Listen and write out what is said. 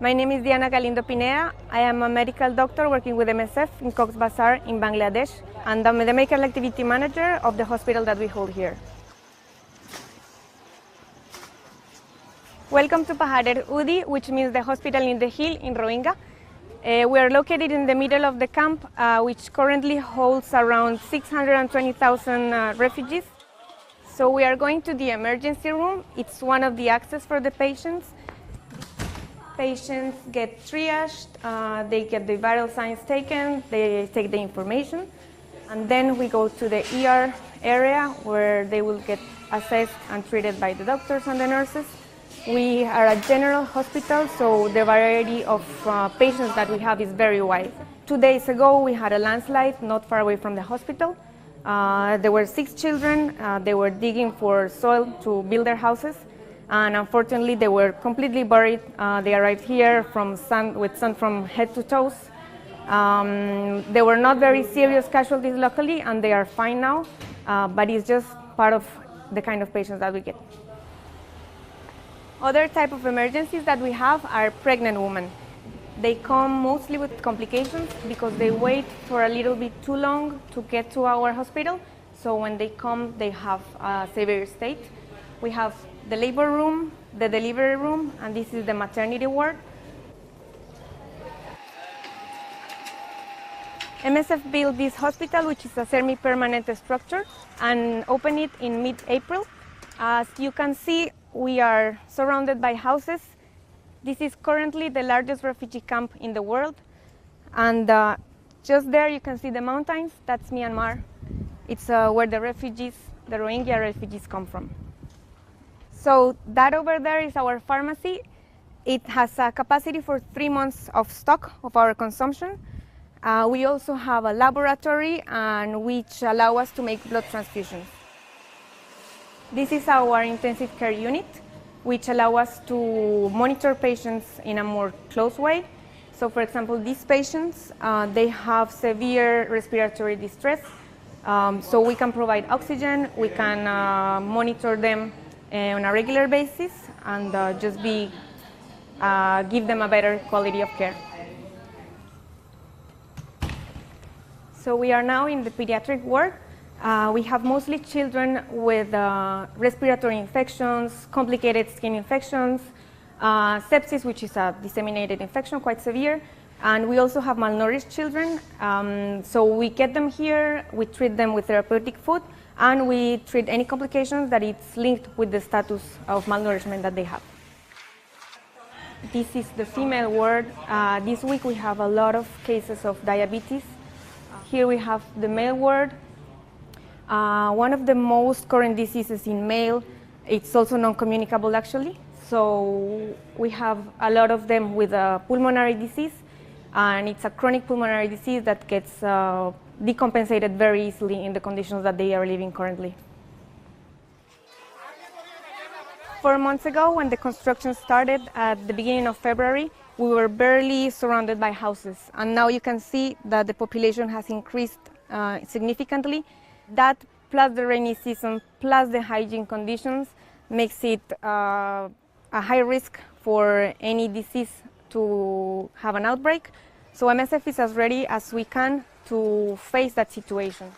My name is Diana Galindo Pineda. I am a medical doctor working with MSF in Cox's Bazar in Bangladesh, and I'm the medical activity manager of the hospital that we hold here. Welcome to Paharer Udi, which means the hospital in the hill in Rohingya. We are located in the middle of the camp, which currently holds around 620,000 refugees. So we are going to the emergency room. It's one of the access for the patients. Patients get triaged, they get the vital signs taken, they take the information, and then we go to the ER area where they will get assessed and treated by the doctors and the nurses. We are a general hospital, so the variety of patients that we have is very wide. 2 days ago, we had a landslide not far away from the hospital. There were 6 children. They were digging for soil to build their houses, and unfortunately, they were completely buried. They arrived here with sand from head to toes. They were not very serious casualties, luckily, and they are fine now, but it's just part of the kind of patients that we get. Other type of emergencies that we have are pregnant women. They come mostly with complications because they wait for a little bit too long to get to our hospital. So when they come, they have a severe state. We have the labor room, the delivery room, and this is the maternity ward. MSF built this hospital, which is a semi-permanent structure, and opened it in mid-April. As you can see, we are surrounded by houses. This is currently the largest refugee camp in the world. And just there you can see the mountains. That's Myanmar. It's where the Rohingya refugees come from. So that over there is our pharmacy. It has a capacity for 3 months of stock of our consumption. We also have a laboratory which allow us to make blood transfusions. This is our intensive care unit, which allow us to monitor patients in a more close way. So for example, these patients, they have severe respiratory distress. So we can provide oxygen, we can monitor them on a regular basis and give them a better quality of care. So we are now in the pediatric ward. We have mostly children with respiratory infections, complicated skin infections, sepsis, which is a disseminated infection, quite severe, and we also have malnourished children. So we get them here, we treat them with therapeutic food, and we treat any complications that it's linked with the status of malnourishment that they have. This is the female ward. This week we have a lot of cases of diabetes. Here we have the male ward. One of the most current diseases in male, it's also non-communicable actually. So we have a lot of them with a pulmonary disease, and it's a chronic pulmonary disease that gets decompensated very easily in the conditions that they are living currently. 4 months ago, when the construction started at the beginning of February, we were barely surrounded by houses, and now you can see that the population has increased significantly. That, plus the rainy season, plus the hygiene conditions, makes it a high risk for any disease to have an outbreak. So MSF is as ready as we can to face that situation.